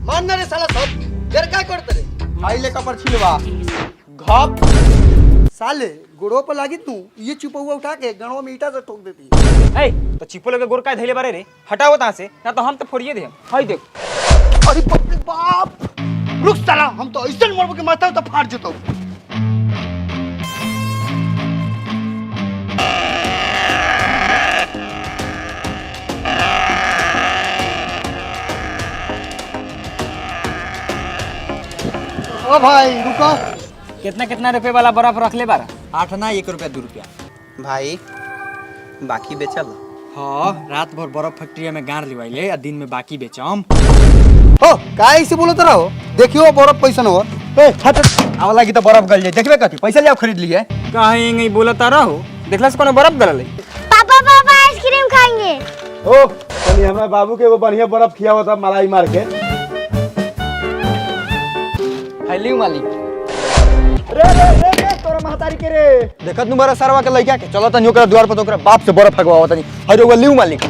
मान ना रे साला सब देर काय करते रे आइले कपर छिलवा घप साले गोड़ों पर लागी तू ये चिपौआ उठा के गणों में ईटा से ठोक देती ए तो चिपो लगे गोर काय धैले बारे रे हटाओ ता से ना तो हम तो फोड़िए दे हाय देख अरे बाप रे बाप रुक साला हम तो ऐसे मरबो के माथा तो फाड़ जतो ओ भाई रुको कितना कितना रुपए वाला बर्फ रख ले बारा 8 ना 1 रुपया 2 रुपया भाई बाकी बेचल हां रात भर बर्फ फैक्ट्री में गाड़ लिवाइले आ दिन में बाकी बेचम हो काहे से बोलत रहो देखियो बर्फ पैसा न हो ए हट आवला की तो बर्फ गल जाए देखबे कथि पैसा ले खरीद लिए काहे नहीं बोलता रहो देखला से कोनो बर्फ गलले पापा पापा आइसक्रीम खाएंगे। ओ तनी हमरा बाबू के वो बढ़िया बर्फ खियावा था मलाई मार के हेलो मालिक रे तोरा महतारी के रे देखत नु बड़ा सरवा के लइका के चलो तनी ओकरा द्वार पर तो ओकरा बाप से बर्फ फगवाओ तनी हरे वो लिउ मालिक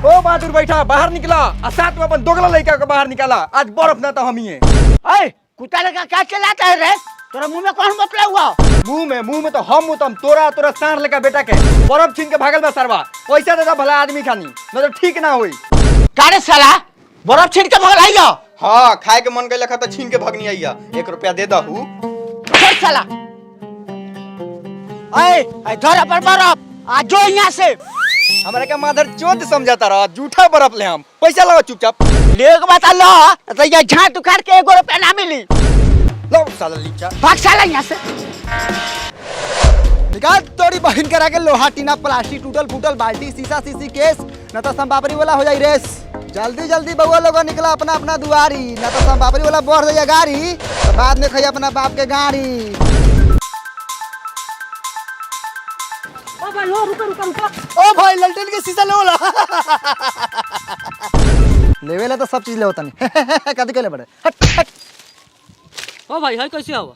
ओ बहादुर बैठा बाहर निकला आ साथ में अपन दोगला लइका के बाहर निकाला आज बर्फ ना तो हम ही है ए कुत्ता लगा क्या चलाता है रे तेरा मुंह में कौन बतला हुआ मुंह में तो हम तम तोरा सार लेका बेटा के बर्फ छीन के भागल बा सरवा पैसा दे भला आदमी खानी न तो ठीक ना होई कारे साला बर्फ छीन के भगल आइयो हां खाए के मन गइल खा त छीन के भगनी आइया 1 रुपया दे दहू छोड़ साला ए धर पर बर्फ आ जो यहां से हमरा के मादर चोद समझाता रहा झूठा बर्फ ले हम पैसा लगाओ चुपचाप ले के बता लो तो ये झाट उखाड़ के 1 रुपया ना मिली लो साला लीचा भाग साला यहां से निकाल तोड़ी बहन करा के लोहा टीना प्लास्टिक टूटल फूटल बाल्टी शीशा शीशी केस न तो संपापरी वाला हो जाई रेस जल्दी जल्दी बउआ लोग निकला अपना अपना दुआरी न तो संपापरी वाला बढ़ जाइए गाड़ी तो बाद में खाई अपना बाप के गाड़ी ओ भाई ललटेन के शीशा ले वाला लेवेला तो सब चीज ले होता नहीं कदी के ले बड़े हट हट ओ भाई हाय कैसे आवा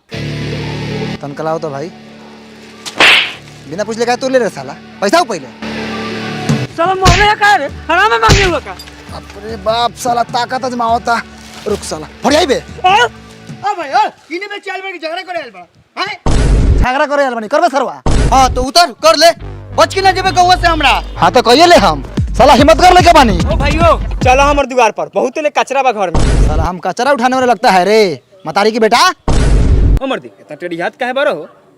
तनकलाओ तो भाई बिना पूछ ले का तू ले रे साला पैसा हो पहले साला मोहल्ले का रे हराम में मांगे हुआ का अरे बाप साला ताकत अजमावता रुक साला फड़ जाई बे ओ भाई ओ इने में चल में झगड़ा करे आइल बा हैं झगड़ा करे आल बनी करबे सरवा हां तो उतर कर ले बच के ना जेबे गौवा से हमरा हां तो कहिए ले हम साला हिम्मत कर ले के बानी ओ भाइयों चलो हमर द्वार पर बहुत ले कचरा बा घर में साला हम कचरा उठाने वाले लगता है रे मतारी की बेटा हमर दी इतना टेढ़ी हाथ काहे बारो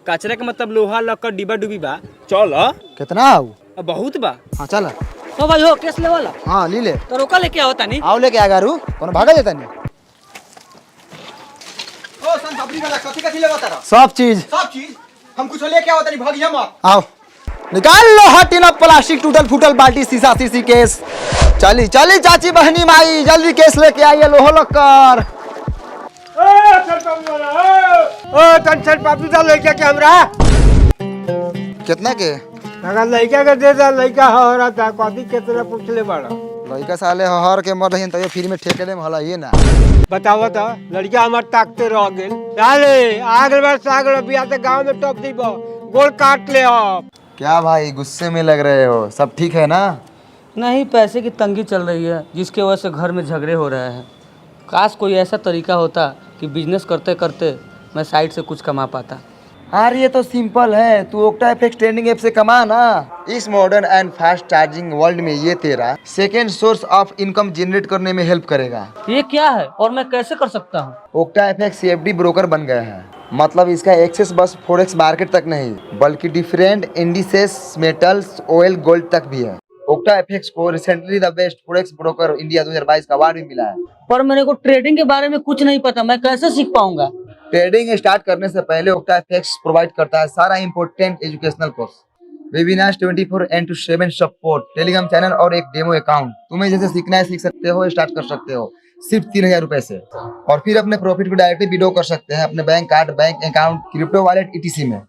कचरा के मतलब लोहा लक्कड़ डिब्बा डुबी बा चल कितना आऊ बहुत बा हां चल ओ भाई हो केस ले वाला हां ली ले तो रोका लेके आओ तानी आओ लेके आ गारू कौन भागा देता नहीं ओ सन सबरी वाला कथि लेवा तारा सब चीज हम कुछ लेके आओ तनी भागिया मत आओ निकाल लो हटिना प्लास्टिक टूटल फूटल बाल्टी शीशा शीशी केस चली चली चाची बहनी माई जल्दी केस लेके आइए लोहो लक्कर ओ टेंशन पापी दा लइका के हमरा कितना के अगर लइका के दे दा लइका हो रहा था कथि कितना पूछ ले बड़ा लड़का साले हर के मर रही तो फ्री में ठेके दे हला ये ना बताओ तो लड़का हमार ताकते रह गेल अरे आगल बस आगल बिया से गांव में टॉप दीबो गोल काट ले आप क्या भाई गुस्से में लग रहे हो सब ठीक है ना नहीं पैसे की तंगी चल रही है जिसके वजह से घर में झगड़े हो रहे हैं काश कोई ऐसा तरीका होता कि बिजनेस करते करते मैं साइड से कुछ कमा पाता यार ये तो सिंपल है तू ओक्टा एफएक्स ट्रेंडिंग ऐप से कमा ना इस modern and fast charging world में ये तेरा second source of income generate करने में हेल्प करेगा ये क्या है और मैं कैसे कर सकता हूँ ओक्टा एफएक्स सीएफडी ब्रोकर बन गया है मतलब इसका एक्सेस बस फॉरेक्स मार्केट तक नहीं बल्कि different indices metals oil gold तक भी है ओक्टा एफएक्स को recently the best forex broker India 2022 का अवार्ड भी मिला है पर मेरे को ट्रेडिंग के बारे में कुछ नहीं पता मैं कैसे सीख पाऊंगा ट्रेडिंग स्टार्ट करने से पहले ओक्टा एफएक्स प्रोवाइड करता है सारा important educational course webinars 24/7 support Telegram channel और एक डेमो अकाउंट तुम्हें जैसे सीखना है सीख सकते हो स्टार्ट कर सकते हो सिर्फ 3000 रुपए से और फिर अपने प्रॉफिट को डायरेक्टली विड्रॉ कर सकते हैं अपने bank card bank account crypto wallet etc में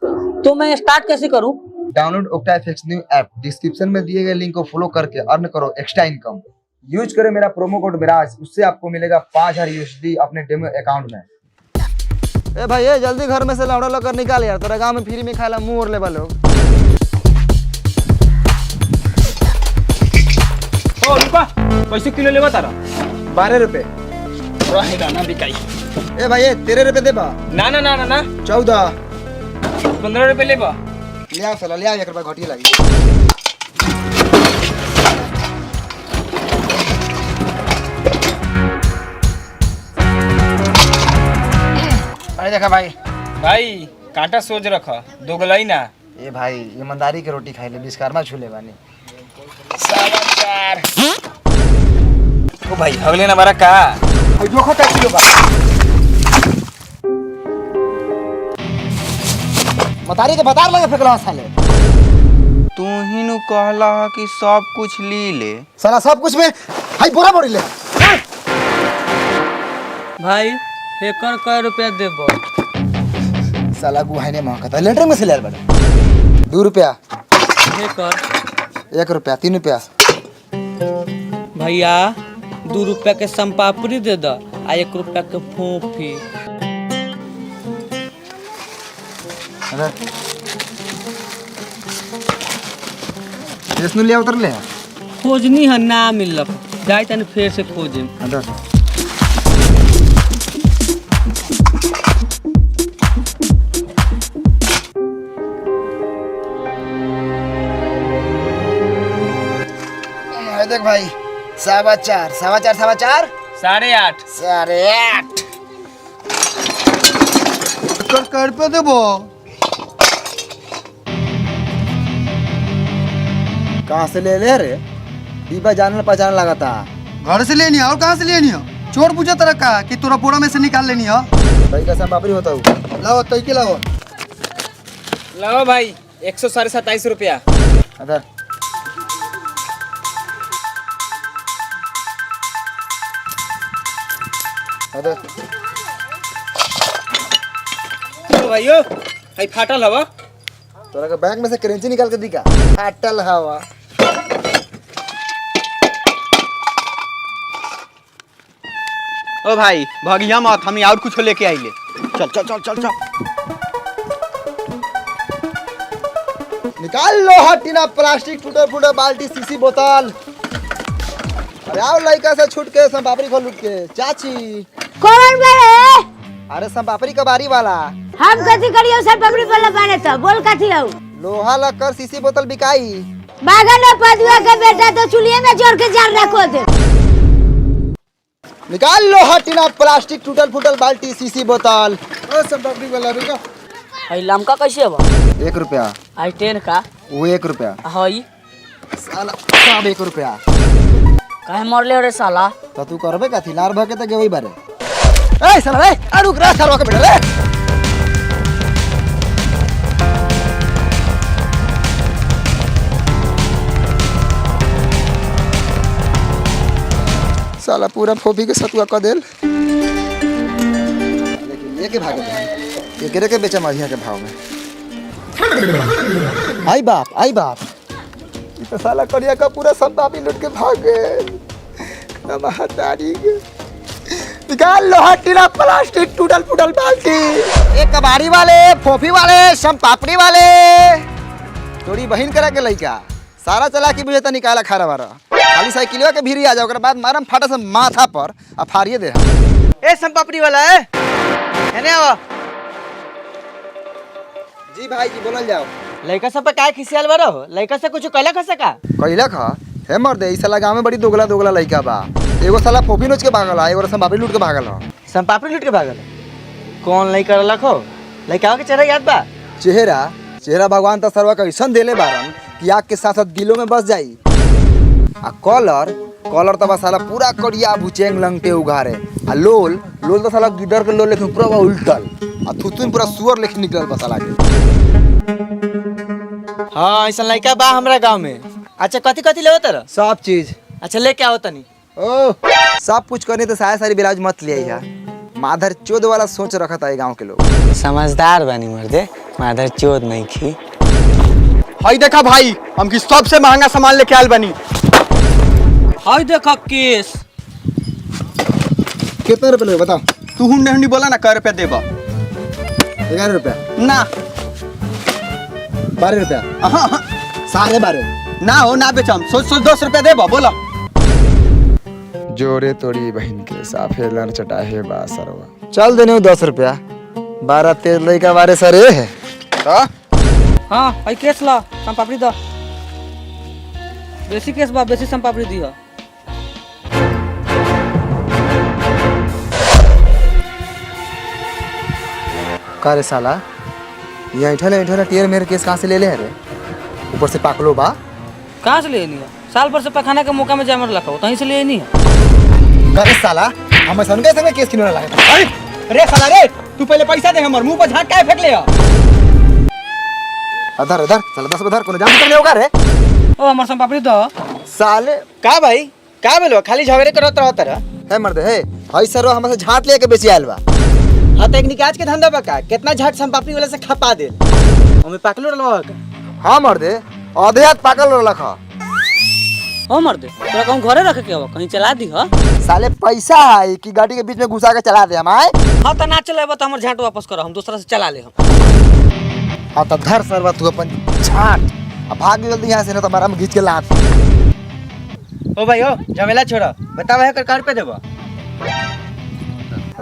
तो मैं स्टार्ट कैसे करूँ download octa FX new app description में दिए गए लिंक को फॉलो करके अर्न करो एक्स्ट्रा इनकम यूज करें मेरा प्रोमो कोड मिराज उससे आपको मिलेगा 5000 USD अपने डेमो अकाउंट में ए भाई ए जल्दी घर में से लौड़ा लौकर निकाल यार, तेरा गांव में फ्री में खाला मुंह और लेबा लोग। ओ रुका, कैसे किलो लेबा तारा? 12 रुपए। रहेगा ना बिकाई। ए भाई ए 13 रुपए देबा। ना ना ना ना ना 14। 15 रुपए लेबा। ले आओ साला, ले आओ, 1 रुपया घटिया लगी। अरे देखा भाई, भाई कांटा सोच रखा, दोगलाई ना। ए भाई ईमानदारी के रोटी खाई ले, विश्वकर्मा छूले बानी। समाचार। ओ भाई हगले ना बारा का? भाई जो खाता किलो का मतारी के बतार लगे फेकला साले। तू ही नु कहला कि सब कुछ ली ले। साला सब कुछ में भाई बोरा बोरी ले। भाई एकर कै रुपया देबो? साला गुहाई ने महकता लेटर में से ले बड़ा। 2 रुपया। एकर 1 रुपया, 3 रुपया। भैया 2 रुपया के संपापड़ी दे द आ 1 रुपया के फोफी। अरे इसनु ले उतर ले। खोजनी है ना मिलक, जाए तनी फिर से खोजे। अंदर देख भाई, 4.25, 4.25, 8.5। 8.5। कर पे देबो। कहाँ से ले ले रे? दीपा जानल पहचान लगा था। घर से लेनी है और कहाँ से लेनी है? चोर पूछा तरह का कि तोरा बोरा में से निकाल लेनी है। भाई का संपापड़ी होता हूँ। लाओ तई के लाओ। लाओ भाई 127 रुपया। अदर अदर ओ भाइयो, भाई फाटल हवा। तोरा के बैंक में से करेंसी निकाल के दिखा। फाटल हवा। ओ भाई भगिया मत, हम और कुछ लेके आइले। चल चल चल चल चल। निकाल लो हटीना, प्लास्टिक टूटे फूटे बाल्टी सीसी बोतल। अरे आओ लड़का से छूट के संपापड़ी खोल लूट के। चाची कौन बड़े? अरे संपापड़ी कबारी वाला। हम कथी करियो सब पबड़ी वाला बने तो बोल कथी हो? लोहा लक्कर सीसी बोतल बिकाई। बागन में पदुआ के बेटा तो चुलिए में जोड़ के जान रखो थे। निकाल लो हटीना, प्लास्टिक टूटल फूटल बाल्टी सीसी बोतल। ओ संपापड़ी वाला रुको। हई लमका कैसे बा? 1 रुपया। आई 10 का? वो 1 रुपया। हई साला सब 1 रुपया। काहे मरले रे साला? तो तू करबे कथी? लार भके त गेवई बारे। ए साला रे, आ रुक रे साला के बेटा रे। साला पूरा फोफी के सतुआ क देल। लेकिन ये के भागे ये केरे के बेचा मारिया के भाव में। आई बाप, आई बाप। ये तो साला करिया का पूरा संपापी लूट के भाग गए। महतारी के निकाल लो हटीना, प्लास्टिक टूटल फूटल बाल्टी। एक कबाड़ी वाले, फोफी वाले, संपापड़ी वाले, तोरी बहिन करा के लइका सारा चला के बुझे त निकाला खारा बारा। खाली साइकिलवा के भीरी आ जाओ, ओकरा बाद मारम फाटा से माथा पर आ फाड़िए दे। ए संपापड़ी वाला है एने आओ। जी भाई जी बोलल जाओ। लड़का सब पे काय खिसियाल बारो? लड़का से कुछ कहला खसे का? कइला खा हे मर दे। ई साला गांव में बड़ी दोगला दोगला लइका बा। एगो साला फोफी नोच के भागल है, एगो संपापड़ी लूट के भागल है। संपापड़ी लूट के भागल? कौन लड़का रखो? लड़का के चेहरा याद बा? चेहरा भगवान त सर्वा कैसन देले बारन कि आग के साथ साथ दिलों में बस जाई। आ कलर तब साला पूरा करिया भुचेंग लंगटे उघारे। आ लोल तो साला गिदर के लोल लेकिन पूरा उल्टल। आ थुथुन पूरा सुअर लेकिन निकलल बा साला के। हाँ ऐसा लड़का बा हमरा गांव में। अच्छा कथी कथी ले होता? सब चीज। अच्छा लेके आओ तनी। ओ सब कुछ करने तो सारी ब्लाउज मत ले आई। माधर चोद वाला सोच रखा था गांव के लोग। समझदार बानी मर्दे, माधर चोद नहीं खी। हाय देखा भाई, हम की सबसे महंगा सामान लेके आयल बनी। हई देखा केस। कितना रुपए लगे बताओ? तू हुंडे हुंडी बोला ना, कर रुपया देबा। 11 रुपया, ना 12 रुपया, हाँ, 12.5 ना हो ना बेचम। सोच 10 रुपया देबो बोलो। जोरे तोड़ी बहन के साफे लड़ चटाहे बासरवा। चल देने 10 रुपया, 12-13 लड़का बारे सरे है तो हाँ भाई केस ला सम पापड़ी दो बेसी केस बा बेसी सम पापड़ी दियो का रे साला ये ऐठल टियर मेरे केस कहाँ से ले ले रे? ऊपर से पाकलो बा। कहाँ से ले नहीं है साल भर से पखाना के मौका में जामर रखा हो कहीं से ले नहीं है का रे साला हम संगे संगे केस किनो लगा। अरे रे साला रे, तू पहले पैसा दे, हमर मुंह पर झाट काहे फेंक ले आ? अधर अधर चल 10 उधर कोनो जाम कर ले होगा रे। ओ हमार सम पापड़ी दो साले का भाई का बोलो, खाली झगड़े करत रहत रह। है मर्द है हई सरो हमसे झाट लेके बेची आइल बा। हां टेक्निक आज के धंधा बका कितना झट संपापड़ी वाला से खपा दे। हमें पाकलो रहलो का। हां मर्द आधे हाथ पाकल रखा। ओ मर दे तोरा कहूं घरे रख के हो कहीं चला दी हो साले पैसा है कि गाड़ी के बीच में घुसा के चला दे हम आए। हाँ तो ना चलेबो तो हमर झाट वापस करो हम दूसरा से चला ले हम हाँ तो धर सरवा तू अपन झाट अब भाग जल्दी यहाँ से ना तो हमारा हम घींच के लात। ओ भाई ओ झमेला छोड़ा, बतावा है कर पे देबो।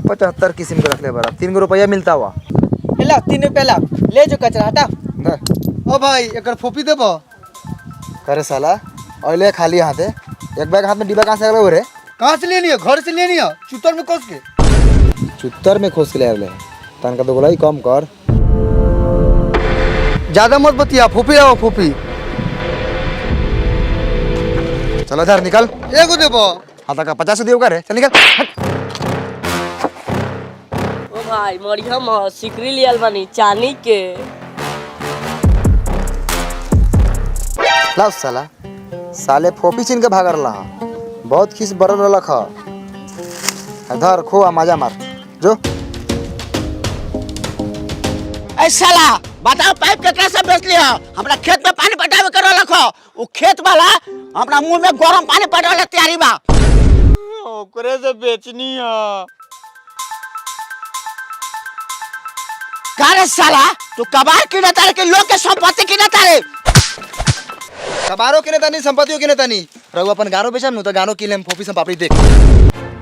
75 किस्म के रख ले बरा 3 रुपया मिलता हुआ। ला 3 रुपया ला ले जो कचरा हटा। ओ भाई एकर फोपी देबो। करे साला ओले खाली हाथ है एक बैग हाथ में डिब्बा कहाँ से आगले हो रे? कहाँ से लेनी है? घर से लेनी है, चुतर में कस के। चुत्तर में खोस के ले आगले तन का तो गोलाई कम कर। ज्यादा मत बतिया, फोपी आओ फोपी। चलो इधर निकल। एगो देबो। हाँ तक 50 दियो का रे चल निकल। ओ भाई मरिया म सिकरी लियल बानी चानी के। लाओ साला साले फोपी छीन के भागर रहा बहुत खिस बरल रख। इधर खो आ मजा मार जो। ऐ साला बताओ पाइप के कैसे बेच लिया? हमरा खेत में पानी पटावे कर रखो, वो खेत वाला अपना मुंह में गरम पानी पटावे तैयारी बा। ओकरे से बेचनी है। का रे साला तू कबार किने तारे के लोग के संपत्ति किने तारे? कबारो किने तनी संपत्तियों किने तनी रघु अपन गानो बेचम नु तो गानो किलेम फोपी सम पापड़ी देख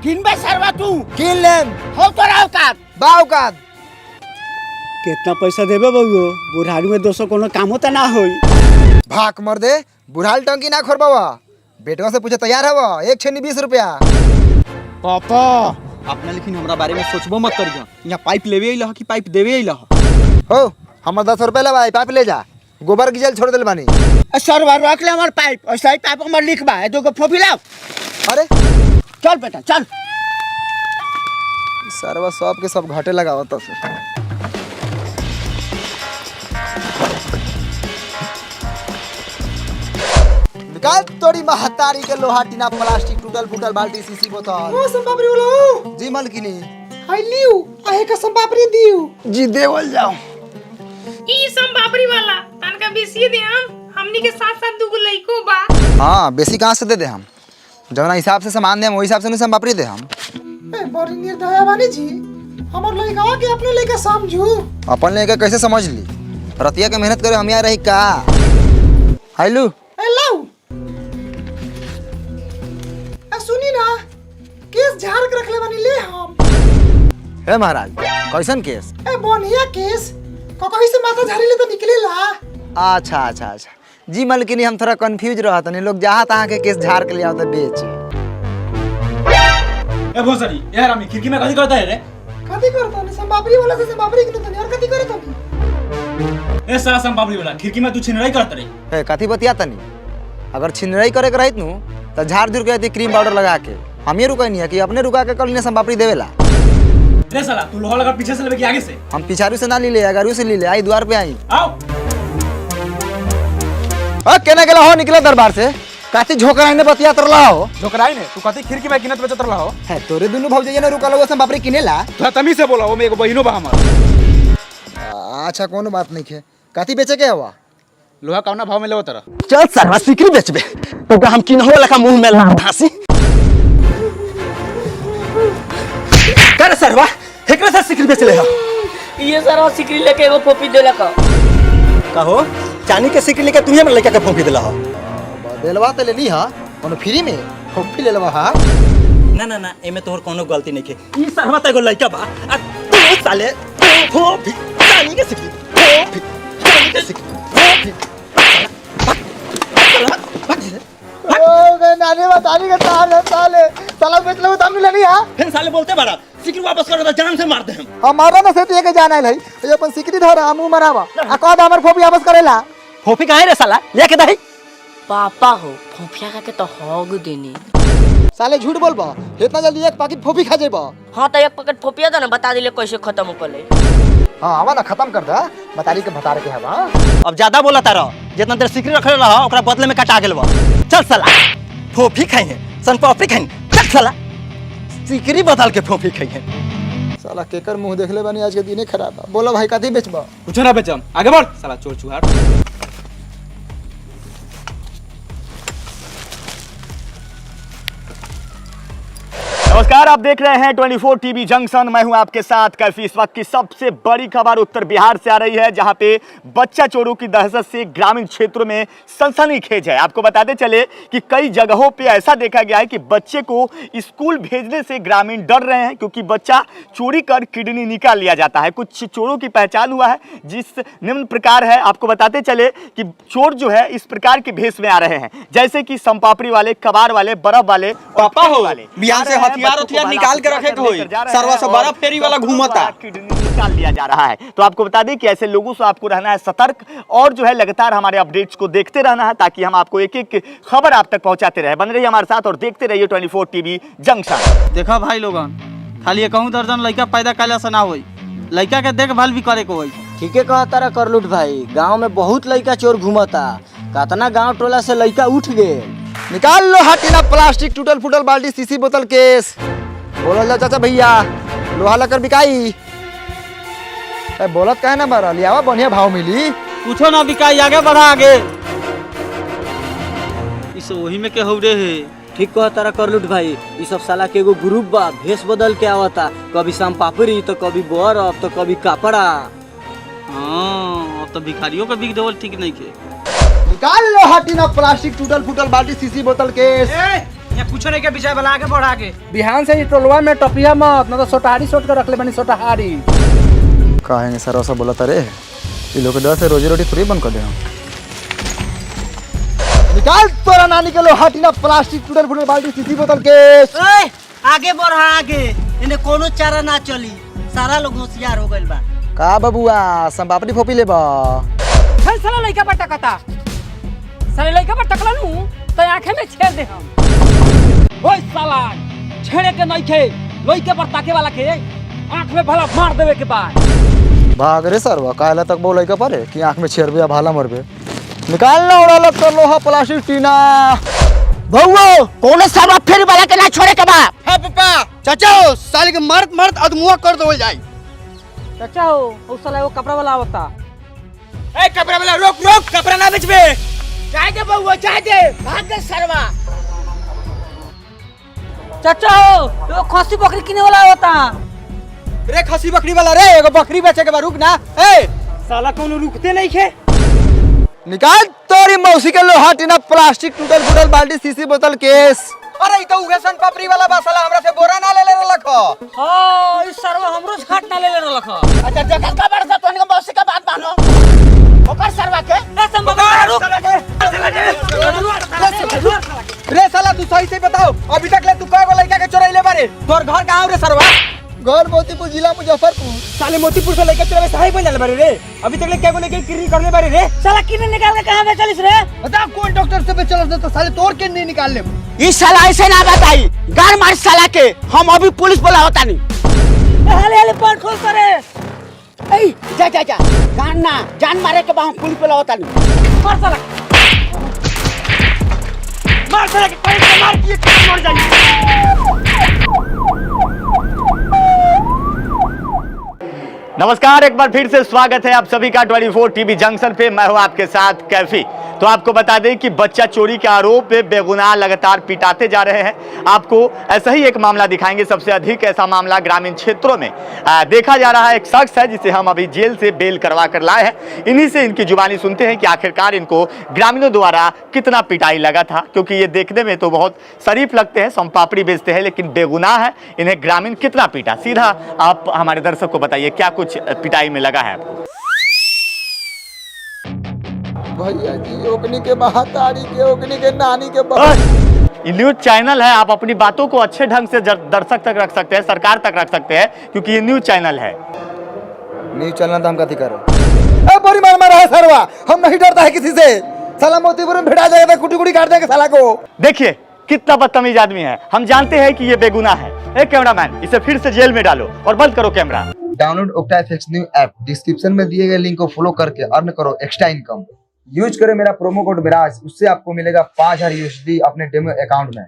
किनबे सरवा तू? किन लेम हो तो औकात बाव का। कितना पैसा देबे बउओ? बुढ़ारी में दोसो कोनो कामो त ना होई। भाग मर दे बुढ़ाल टंकी ना खोरबावा बेटवा से पूछे तैयार हवा एक छेनी 20 रुपया। पापा अपना लेकिन हमरा बारे में सोचबो मत करियो। यहाँ पाइप लेवे अइला कि पाइप देवे अइला? हो हमर 10 रुपया लबा पाइप ले जा गोबर गिजल छोड़ देल बानी। सरवा रख ले हमर पाइप, ऐसा ही पाइप हमर लिखबा है, दोगो फोफी लाओ। अरे चल बेटा चल। सरवा सब के सब घाटे लगावत से। निकाल तोड़ी महतारी के लोहा टीना प्लास्टिक टूटल फूटल बाल्टी सीसी बोतल। ओ संपापड़ी बोलो। जी मलकिनी आई लियो आहे का संपापड़ी दियो। जी देवल जाओ। ई संपापड़ी वाला तनका बेसी दे हमनी के साथ साथ दुगो लइको बा। हाँ बेसी कहाँ से दे दे हम जवना हिसाब से सामान दे हम वही हिसाब से नहीं पापड़ी दे हम। ए बड़ी निर्दया बानी जी, हमर लइका के अपने लइका समझू। अपन लेके कैसे समझ ली रतिया के मेहनत करे हम यहाँ रही का। हाइलू ए लाओ ए सुनी ना केस झाड़ के रखले बानी ले हम। हे महाराज कैसन केस? ए बढ़िया केस कहीं से माथा झाड़ी ले तो निकलेला। अच्छा अच्छा अच्छा जी मलकिनी हम थोड़ा कंफ्यूज रहा तनी लोग जहाँ तहाँ के केस झाड़ के ले आओ तो बेचे। ए भोसड़ी यार हम खिड़की में कथी करता है रे? कथी करता ने संपापड़ी वाला से संपापड़ी किने तनी और कथी करे तनी? ए साला संपापड़ी वाला खिड़की में तू छिनराई करत रे। हे कथी बतिया तनी अगर छिनराई करे के रहित नु तो झाड़ दूर के क्रीम पाउडर लगा के हम ये रुकनी है कि अपने रुका के कल ने संपापड़ी देवेला। रे साला तू लोहा लगा पीछे से लेके कि आगे से? हम पिछारू से ना ली ले अगारू से ली ले आई द्वार पे आई। आओ केने गेला हो निकले दरबार से काची झोकराई ने बतिया तरला हो। झोकराई ने तू कथी खिड़की में किनत बेचत रहा हो? है तोरे दुनु भौजाई ने रुका लोग संपापड़ी किनेला। तो तमी से बोला वो में एगो बहिनो बा हमर। अच्छा कोनो बात नहीं है काती बेचे के हवा लोहा कौना भाव में लेवत रहा? चल सरवा सिकरी बेचबे तो हम किनहो लका मुंह में ला धासी। कर सरवा एकरा से सिकरी बेच ले हो। ये सारा सिकरी लेके एगो फोपी देला का कहो चानी के सिकरी लेके तुम्हें लड़का के फोंकी दिला हो दिलवा तो ले ली हा कोनो फ्री में फोफी ले लेवा हा ना ना ना एमे तोहर कोनो गलती नहीं के ई सरवा त एगो लड़का बा आ तू साले फोफी चानी के सिकरी फोफी चानी के सिकरी फोफी नानी बतानी का साले साला बेच लो दाम ले ली हा फिर साले बोलते बड़ा सिकरी वापस कर दे जान से मार दे हम हमारा ना से के जाना है ये अपन सिकरी धरा मुंह मरावा आ कह हमर फोफी वापस करेला फोफी काहे रे साला लेके दही पापा हो फोफिया का के तो होग देनी साले झूठ बोलबा इतना जल्दी एक पैकेट फोफी खा जेबा हां तो एक पैकेट फोफिया दे ना बता दिले कैसे खत्म होले हां आवा ना खत्म कर दा बतारी के भतार के हवा अब ज्यादा बोला तारा जितना देर सिकरी रखले रहा ओकरा बदले में कटा गेलवा चल साला फोफी खाई है सन पापड़ी खाई चल साला सिकरी बदल के फोफी खाई है साला केकर मुंह देख ले बानी आज के दिने खराब बा बोला भाई काती बेचबा कुछ ना बेचम आगे बढ़ साला चोर चुहार। नमस्कार, आप देख रहे हैं 24 टीवी जंक्शन। मैं हूं आपके साथ कैफी। इस वक्त की सबसे बड़ी खबर उत्तर बिहार से आ रही है, जहां पे बच्चा चोरों की दहशत से ग्रामीण क्षेत्रों में सनसनीखेज है। आपको बताते चले कि कई जगहों पे ऐसा देखा गया है कि बच्चे को स्कूल भेजने से ग्रामीण डर रहे हैं, क्योंकि बच्चा चोरी कर किडनी निकाल लिया जाता है। कुछ चोरों की पहचान हुआ है जिस निम्न प्रकार है। आपको बताते चले कि चोर जो है इस प्रकार के भेष में आ रहे हैं, जैसे कि संपापड़ी वाले, कबाड़ वाले, बर्फ वाले, पापा हो वाले बिहार से हथियार निकाल के रखे कोई सरवा से बड़ा फेरी वाला घूमता निकाल लिया जा रहा है। तो आपको बता दें कि ऐसे लोगों से आपको रहना है सतर्क, और जो है लगातार हमारे अपडेट्स को देखते रहना है, ताकि हम आपको एक एक खबर आप तक पहुंचाते रहे। बन रहिए हमारे साथ और देखते रहिए 24 टीवी जंक्शन। देखा भाई लोगन, खाली कहूँ दर्जन लड़का पैदा कैला से ना होई, लड़का के देखभाल भी करे को होई। ठीके कहा तारा करलूट भाई, गांव में बहुत लड़का चोर घूमता, कतना गांव टोला से लड़का उठ गए। निकाल लो हटीना प्लास्टिक, टूटल फूटल बाल्टी, सीसी बोतल, केस। बोलो जा चाचा भैया, लोहा लकर बिकाई। बोलत काहे ना बरा लियावा, बढ़िया भाव मिली। पूछो ना बिकाई, आगे बढ़ा आगे। इस वही में के हौरे है। ठीक कहा तारा करलूट भाई, ये सब साला के एगो ग्रुप बा, भेष बदल के आवता, कभी शाम पापड़ी तो कभी बर्फ तो कभी कपड़ा। हाँ, अब तो भिखारियों का बिक देवल ठीक नहीं के। निकाल लो हटीना प्लास्टिक, टूटल फूटल बाल्टी, सीसी बोतल, केस। ये कुछ नहीं के विषय वाला, आगे बढ़ा के। बिहान से ही टोलवा में टपिया मत, ना तो सोटहारी सोट कर रख ले बनी सोटहारी। कहेंगे सर ऐसा बोला तारे, ये लोग डर से रोजी रोटी थोड़ी बंद कर दे हम। निकाल तोरा नानी के लो हटीना प्लास्टिक, टूटल फूटल बाल्टी, सीसी बोतल, केस। आगे बढ़ा आगे, इन्हें कोनो चारा ना चली, सारा लोग होशियार हो गइल बा। का बबुआ संपापड़ी फोपी लेबा? हर साला लइका पर टकता, साले लइका पर टकला नु तो आंखें में छेड़ दे हम। ओए साला छेड़े के नहीं खे, लइका पर ताके वाला के आंख में भला मार देवे के बाद। भाग रे सरवा, काहेला तक बोलै के परे कि आंख में छेड़बे या भाला मरबे। निकाल ना उड़ा लग कर लोहा प्लास्टिक टीना। भौओ कोनो सरवा फेरी वाला के ना छोड़े के बा। हां पापा, चाचा साले के मरत मरत अदमुआ कर दो जाई। चाचा हो, उस साला वो कपड़ा वाला आवता। ए कपड़ा वाला रोक रोक, कपड़ा ना बेचबे। चाय दे बउआ, चाय दे, भाग गए सरवा। चाचा हो, वो खसी बकरी किने वाला आवता। रे खसी बकरी वाला रे, एगो बकरी बेचे के बा, रुक ना। ए साला कोनो रुकते नहीं खे। निकाल तोरी मौसी के लोहा टीना प्लास्टिक, टूटल फूटल बाल्टी, सीसी बोतल, केस। अरे ई तो उहे सन पापड़ी वाला बा, साला हमरा से बोरा ना ले ले रखो। हां, इस सरवा हमरो से खाट ना ले ले रखा। अच्छा जगह का बड़ सा तोन के मौसी का बात मानो, ओकर सरवा के ए संभव रुक। रे साला तू सही से बताओ, अभी तक ले तू कएगो लड़का के चोरैले बारे? तोर घर कहां रे सरवा? घर मोतीपुर जिला मुजफ्फरपुर। साले मोतीपुर से लड़का चोरावे सही बन जाले बारे रे। अभी तक ले कएगो लड़का किरी करले बारे रे? साला किने निकाल के कहां बेचलिस रे? बता कौन डॉक्टर से बेचलस तो साले तोड़ के नहीं निकाल ले। ई साला ऐसे ना बताई, गार मार साला के, हम अभी पुलिस बुलावता नहीं। हाले हाले पाट खोल करे। ए जा जा जा, गान ना जान मारे के बा, हम पुलिस बुलावता नहीं। मार साला, मार साला के पैर से मार दिए, मर जाइए। नमस्कार, एक बार फिर से स्वागत है आप सभी का 24 टीवी जंक्शन पे। मैं हूं आपके साथ कैफी। तो आपको बता दें कि बच्चा चोरी के आरोप में बेगुनाह लगातार पिटाते जा रहे हैं। आपको ऐसा ही एक मामला दिखाएंगे। सबसे अधिक ऐसा मामला ग्रामीण क्षेत्रों में देखा जा रहा है। एक शख्स है जिसे हम अभी जेल से बेल करवा कर लाए हैं। इन्हीं से इनकी जुबानी सुनते हैं कि आखिरकार इनको ग्रामीणों द्वारा कितना पिटाई लगा था, क्योंकि ये देखने में तो बहुत शरीफ लगते हैं, सोमपापड़ी बेचते हैं, लेकिन बेगुनाह है। इन्हें ग्रामीण कितना पीटा, सीधा आप हमारे दर्शक को बताइए क्या कुछ पिटाई में लगा है आपको। भैया जी ओकनी के महातारी के ओकनी के नानी के ये न्यूज चैनल है, आप अपनी बातों को अच्छे ढंग से दर्शक तक रख सकते हैं, सरकार तक रख सकते हैं, क्योंकि ये न्यूज चैनल है। न्यूज चैनल तो हम कथी करो बड़ी मार मारा है सरवा, हम नहीं डरता है किसी से। साला मोतीपुर में भिड़ा जाएगा, कुटी कुटी काट देंगे साला को। देखिए कितना बदतमीज आदमी है। हम जानते हैं कि ये बेगुनाह है। ए कैमरामैन, इसे फिर से जेल में डालो और बंद करो camera. Download octa FX new app, description में दिए गए लिंक को फॉलो करके अर्न करो एक्स्ट्रा इनकम। यूज करें मेरा प्रोमो कोड विराज, उससे आपको मिलेगा 5000 USD अपने डेमो अकाउंट में।